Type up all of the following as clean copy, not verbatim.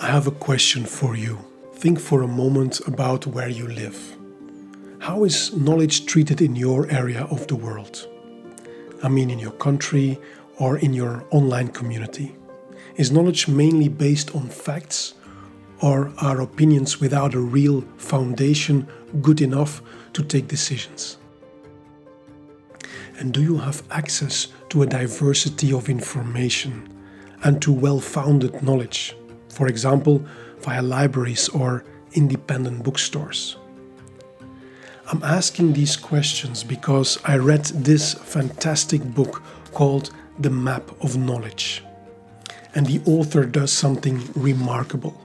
I have a question for you. Think for a moment about where you live. How is knowledge treated in your area of the world? I mean, in your country or in your online community. Is knowledge mainly based on facts, or are opinions without a real foundation good enough to take decisions? And do you have access to a diversity of information and to well-founded knowledge, for example, via libraries or independent bookstores? I'm asking these questions because I read this fantastic book called The Map of Knowledge. And the author does something remarkable.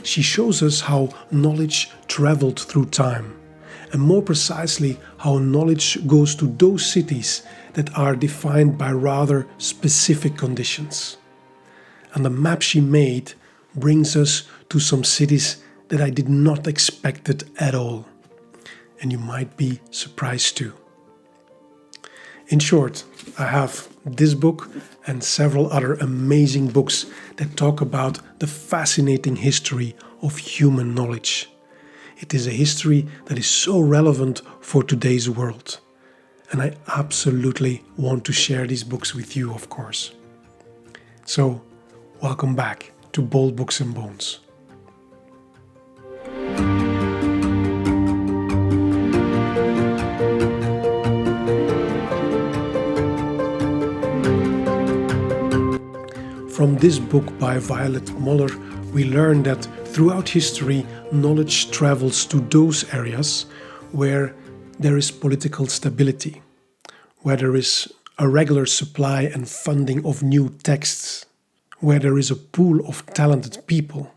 She shows us how knowledge traveled through time, and more precisely how knowledge goes to those cities that are defined by rather specific conditions. And the map she made brings us to some cities that I did not expect it at all. And you might be surprised too. In short, I have this book and several other amazing books that talk about the fascinating history of human knowledge. It is a history that is so relevant for today's world. And I absolutely want to share these books with you, of course. So, welcome back to Bold Books and Bones. From this book by Violet Moller, we learn that throughout history, knowledge travels to those areas where there is political stability, where there is a regular supply and funding of new texts, where there is a pool of talented people,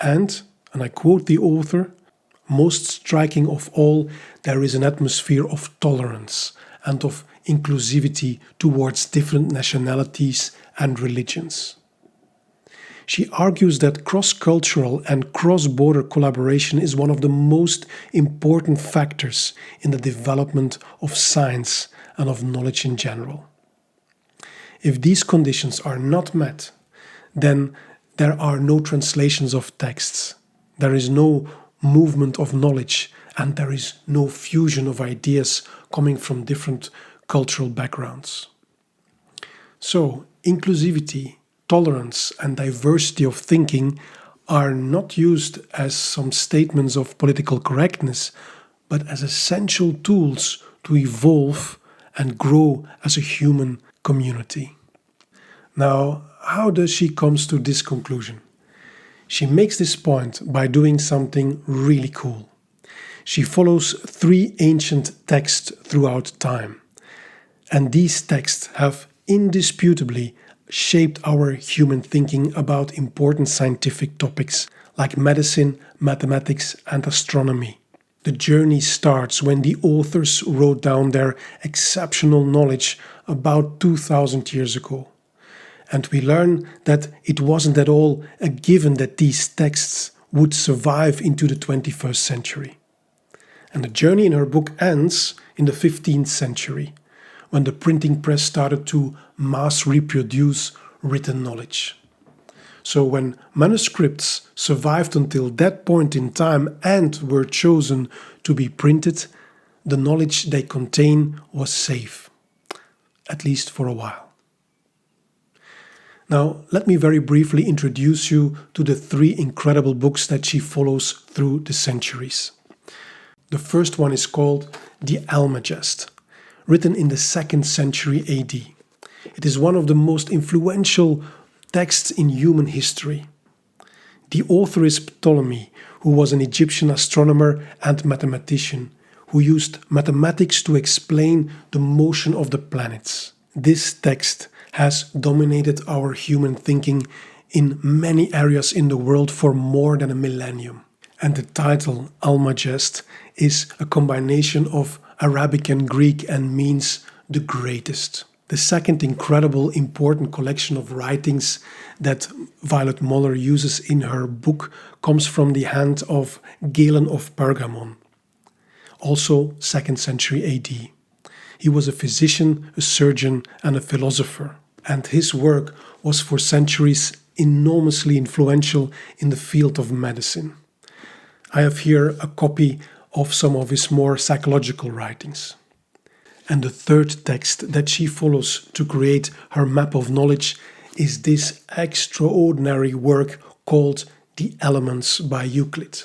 and I quote the author, most striking of all, there is an atmosphere of tolerance and of inclusivity towards different nationalities and religions. She argues that cross-cultural and cross-border collaboration is one of the most important factors in the development of science and of knowledge in general. If these conditions are not met, then there are no translations of texts, there is no movement of knowledge, and there is no fusion of ideas coming from different cultural backgrounds. So, inclusivity, tolerance and diversity of thinking are not used as some statements of political correctness, but as essential tools to evolve and grow as a human community. Now, how does she come to this conclusion? She makes this point by doing something really cool. She follows 3 ancient texts throughout time, and these texts have indisputably shaped our human thinking about important scientific topics like medicine, mathematics, and astronomy. The journey starts when the authors wrote down their exceptional knowledge about 2000 years ago. And we learn that it wasn't at all a given that these texts would survive into the 21st century. And the journey in her book ends in the 15th century, when the printing press started to mass reproduce written knowledge. So when manuscripts survived until that point in time and were chosen to be printed, the knowledge they contain was safe, at least for a while. Now, let me very briefly introduce you to the 3 incredible books that she follows through the centuries. The first one is called The Almagest, written in the 2nd century AD. It is one of the most influential texts in human history. The author is Ptolemy, who was an Egyptian astronomer and mathematician, who used mathematics to explain the motion of the planets. This text has dominated our human thinking in many areas in the world for more than a millennium. And the title, Almagest, is a combination of Arabic and Greek and means the greatest. The second incredible important collection of writings that Violet Moller uses in her book comes from the hand of Galen of Pergamon, also 2nd century AD. He was a physician, a surgeon and a philosopher, and his work was for centuries enormously influential in the field of medicine. I have here a copy of some of his more psychological writings. And the third text that she follows to create her map of knowledge is this extraordinary work called The Elements by Euclid,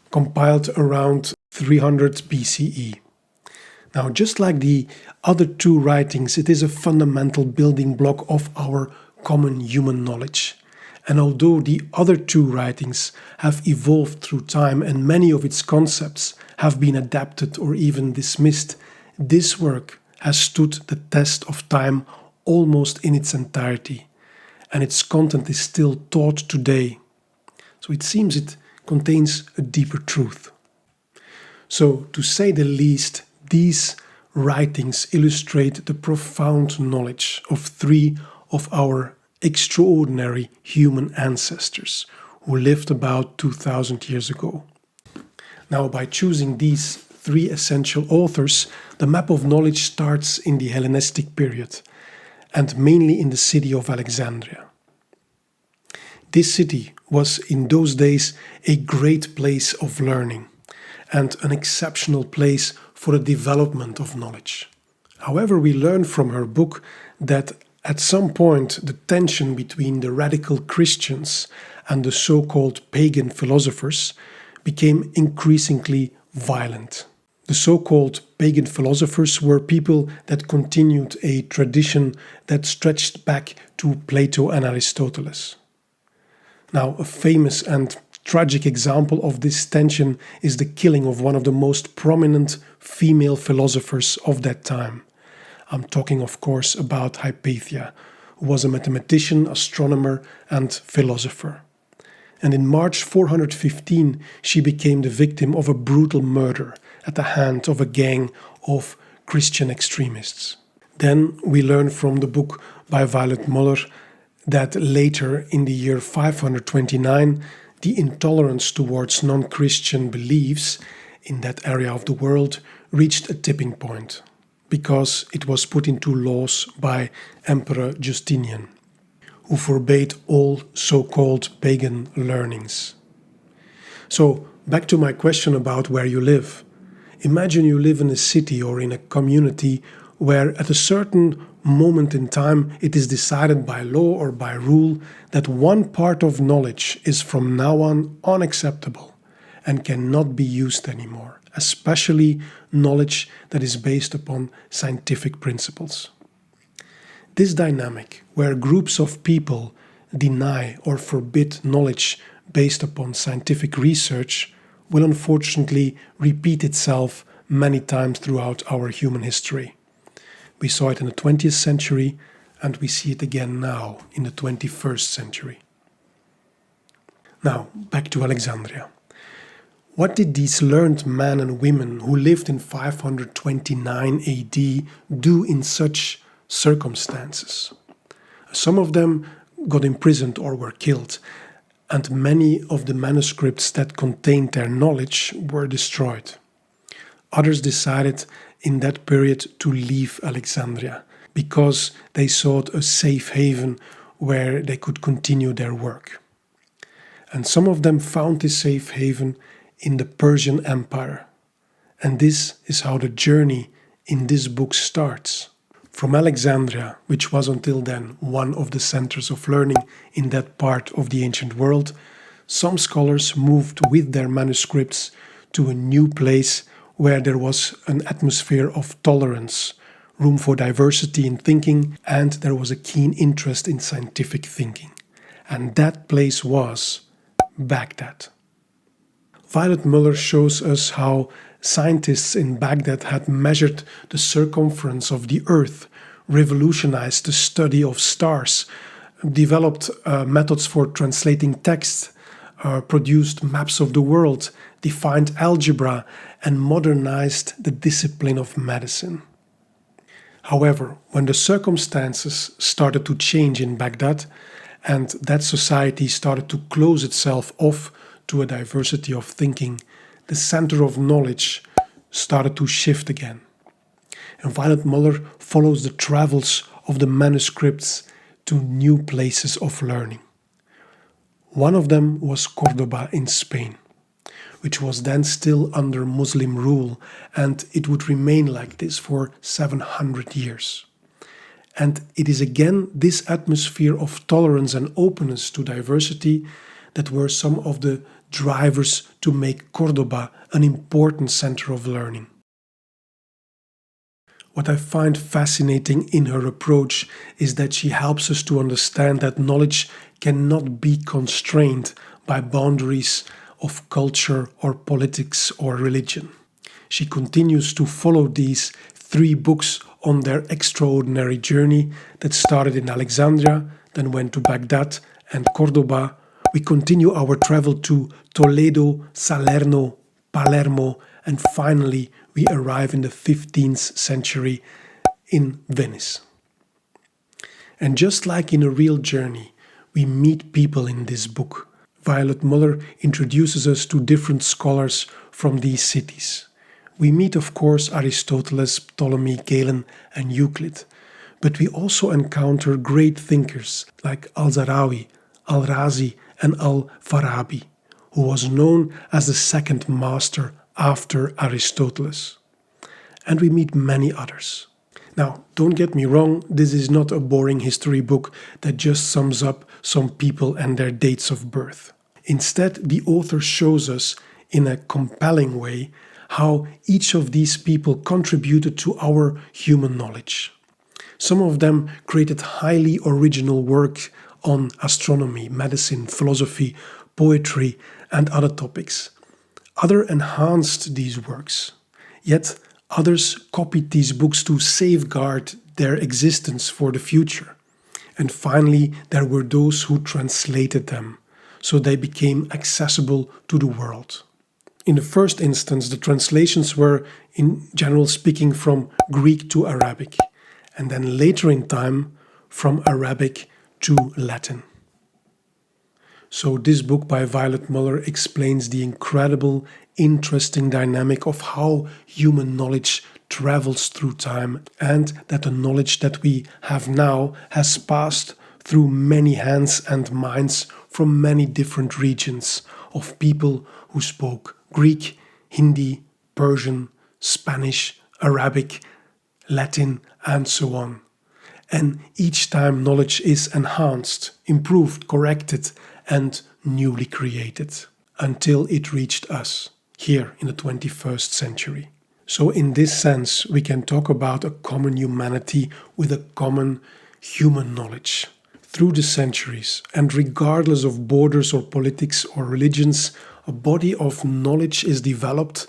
compiled around 300 BCE. Now, just like the other two writings, it is a fundamental building block of our common human knowledge. And although the other two writings have evolved through time and many of its concepts have been adapted or even dismissed, this work has stood the test of time almost in its entirety, and its content is still taught today. So it seems it contains a deeper truth. So, to say the least, these writings illustrate the profound knowledge of three of our extraordinary human ancestors who lived about 2000 years ago. Now, by choosing these three essential authors, the map of knowledge starts in the Hellenistic period, and mainly in the city of Alexandria. This city was in those days a great place of learning and an exceptional place for the development of knowledge. However, we learn from her book that at some point the tension between the radical Christians and the so-called pagan philosophers became increasingly violent. The so-called pagan philosophers were people that continued a tradition that stretched back to Plato and Aristotle. Now, a famous and tragic example of this tension is the killing of one of the most prominent female philosophers of that time. I'm talking, of course, about Hypatia, who was a mathematician, astronomer, and philosopher. And in March 415, she became the victim of a brutal murder at the hand of a gang of Christian extremists. Then we learn from the book by Violet Moller that later, in the year 529, the intolerance towards non-Christian beliefs in that area of the world reached a tipping point, because it was put into laws by Emperor Justinian, who forbade all so-called pagan learnings. So, back to my question about where you live. Imagine you live in a city or in a community where at a certain moment in time it is decided by law or by rule that one part of knowledge is from now on unacceptable and cannot be used anymore, especially knowledge that is based upon scientific principles. This dynamic, where groups of people deny or forbid knowledge based upon scientific research, will unfortunately repeat itself many times throughout our human history. We saw it in the 20th century, and we see it again now in the 21st century. Now, back to Alexandria. What did these learned men and women who lived in 529 AD do in such circumstances? Some of them got imprisoned or were killed, and many of the manuscripts that contained their knowledge were destroyed. Others decided in that period to leave Alexandria because they sought a safe haven where they could continue their work. And some of them found this safe haven in the Persian Empire. And this is how the journey in this book starts. From Alexandria, which was until then one of the centers of learning in that part of the ancient world, some scholars moved with their manuscripts to a new place where there was an atmosphere of tolerance, room for diversity in thinking, and there was a keen interest in scientific thinking. And that place was Baghdad. Violet Moller shows us how scientists in Baghdad had measured the circumference of the Earth, revolutionized the study of stars, developed methods for translating text, produced maps of the world, defined algebra, and modernized the discipline of medicine. However, when the circumstances started to change in Baghdad, and that society started to close itself off to a diversity of thinking, the center of knowledge started to shift again. And Violet Moller follows the travels of the manuscripts to new places of learning. One of them was Cordoba in Spain, which was then still under Muslim rule, and it would remain like this for 700 years. And it is again this atmosphere of tolerance and openness to diversity that were some of the drivers to make Cordoba an important center of learning. What I find fascinating in her approach is that she helps us to understand that knowledge cannot be constrained by boundaries of culture or politics or religion. She continues to follow these three books on their extraordinary journey that started in Alexandria, then went to Baghdad and Cordoba. We continue our travel to Toledo, Salerno, Palermo, and finally we arrive in the 15th century in Venice. And just like in a real journey, we meet people in this book. Violet Moller introduces us to different scholars from these cities. We meet, of course, Aristotle, Ptolemy, Galen, and Euclid, but we also encounter great thinkers like Al-Zarawi, Al-Razi, and Al-Farabi, who was known as the second master after Aristotle. And we meet many others. Now, don't get me wrong, this is not a boring history book that just sums up some people and their dates of birth. Instead, the author shows us in a compelling way how each of these people contributed to our human knowledge. Some of them created highly original work on astronomy, medicine, philosophy, poetry, and other topics. Others enhanced these works, yet others copied these books to safeguard their existence for the future. And finally, there were those who translated them, so they became accessible to the world. In the first instance, the translations were, in general speaking, from Greek to Arabic, and then later in time, from Arabic to Latin. So this book by Violet Moller explains the incredible, interesting dynamic of how human knowledge travels through time, and that the knowledge that we have now has passed through many hands and minds from many different regions of people who spoke Greek, Hindi, Persian, Spanish, Arabic, Latin, and so on. And each time knowledge is enhanced, improved, corrected, and newly created until it reached us here in the 21st century. So in this sense, we can talk about a common humanity with a common human knowledge. Through the centuries, and regardless of borders or politics or religions, a body of knowledge is developed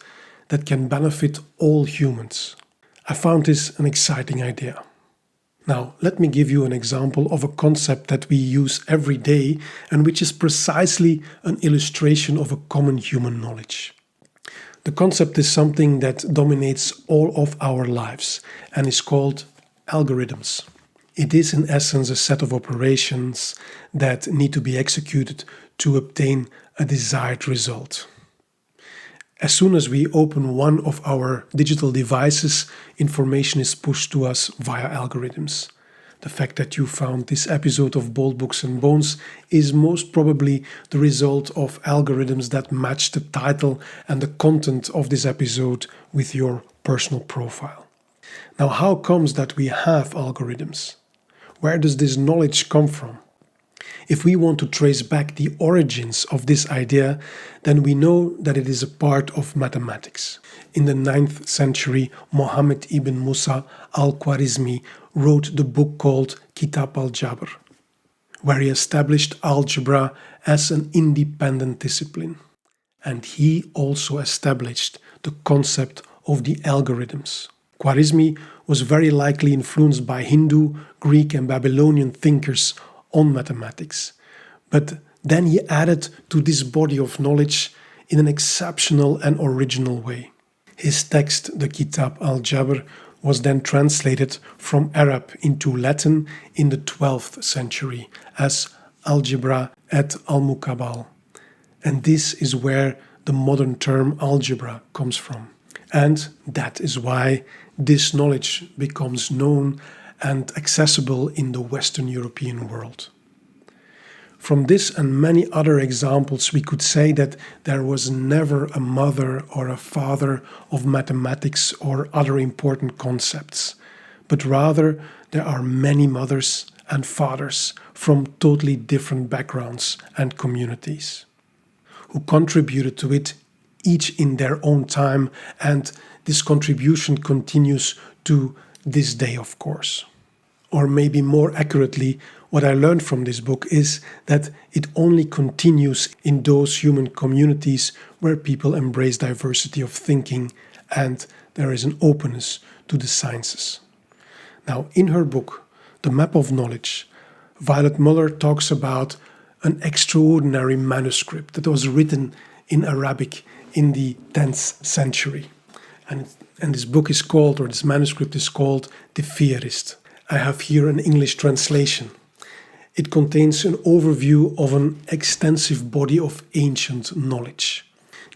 that can benefit all humans. I found this an exciting idea. Now, let me give you an example of a concept that we use every day and which is precisely an illustration of a common human knowledge. The concept is something that dominates all of our lives and is called algorithms. It is in essence a set of operations that need to be executed to obtain a desired result. As soon as we open one of our digital devices, information is pushed to us via algorithms. The fact that you found this episode of Bold Books and Bones is most probably the result of algorithms that match the title and the content of this episode with your personal profile. Now, how comes that we have algorithms? Where does this knowledge come from? If we want to trace back the origins of this idea, then we know that it is a part of mathematics. In the 9th century, Muhammad ibn Musa al-Khwarizmi wrote the book called Kitab al-Jabr, where he established algebra as an independent discipline. And he also established the concept of the algorithms. Khwarizmi was very likely influenced by Hindu, Greek, and Babylonian thinkers on mathematics. But then he added to this body of knowledge in an exceptional and original way. His text, the Kitab al-Jabr, was then translated from Arab into Latin in the 12th century as Algebra et al-Mukabal. And this is where the modern term algebra comes from. And that is why this knowledge becomes known and accessible in the Western European world. From this and many other examples, we could say that there was never a mother or a father of mathematics or other important concepts, but rather there are many mothers and fathers from totally different backgrounds and communities who contributed to it, each in their own time, and this contribution continues to this day, of course. Or maybe more accurately, what I learned from this book is that it only continues in those human communities where people embrace diversity of thinking and there is an openness to the sciences. Now, in her book, The Map of Knowledge, Violet Moller talks about an extraordinary manuscript that was written in Arabic in the 10th century. And this book is called, or this manuscript is called, the Fihrist. I have here an English translation. It contains an overview of an extensive body of ancient knowledge.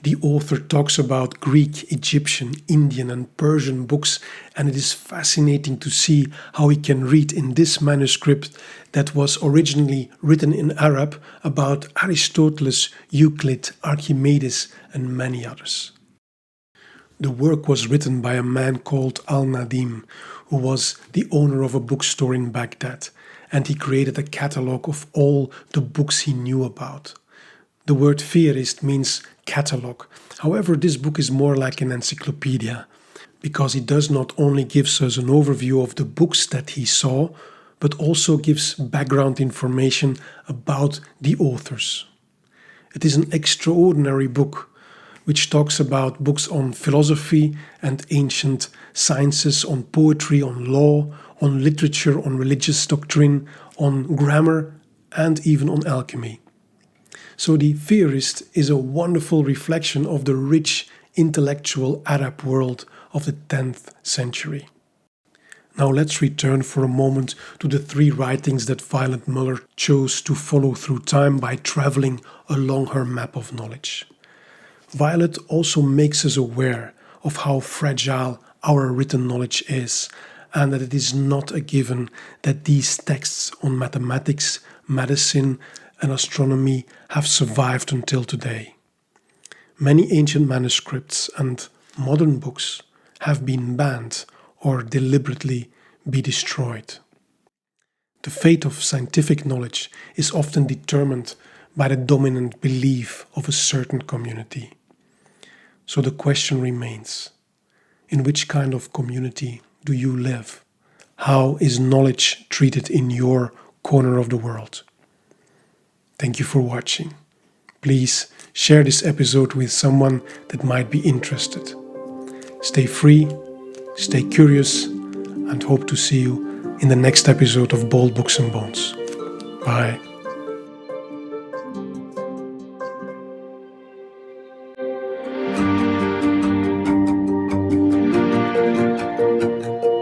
The author talks about Greek, Egyptian, Indian and Persian books, and it is fascinating to see how we can read in this manuscript that was originally written in Arab about Aristotle, Euclid, Archimedes and many others. The work was written by a man called Al-Nadim, who was the owner of a bookstore in Baghdad, and he created a catalogue of all the books he knew about. The word Fihrist means catalogue. However, this book is more like an encyclopedia, because it does not only give us an overview of the books that he saw, but also gives background information about the authors. It is an extraordinary book, which talks about books on philosophy and ancient sciences, on poetry, on law, on literature, on religious doctrine, on grammar, and even on alchemy. So the Fihrist is a wonderful reflection of the rich intellectual Arab world of the 10th century. Now let's return for a moment to the three writings that Violet Moller chose to follow through time by traveling along her map of knowledge. Violet also makes us aware of how fragile our written knowledge is, and that it is not a given that these texts on mathematics, medicine, and astronomy have survived until today. Many ancient manuscripts and modern books have been banned or deliberately be destroyed. The fate of scientific knowledge is often determined by the dominant belief of a certain community. So the question remains, in which kind of community do you live? How is knowledge treated in your corner of the world? Thank you for watching. Please share this episode with someone that might be interested. Stay free, stay curious, and hope to see you in the next episode of Bold Books and Bones. Bye.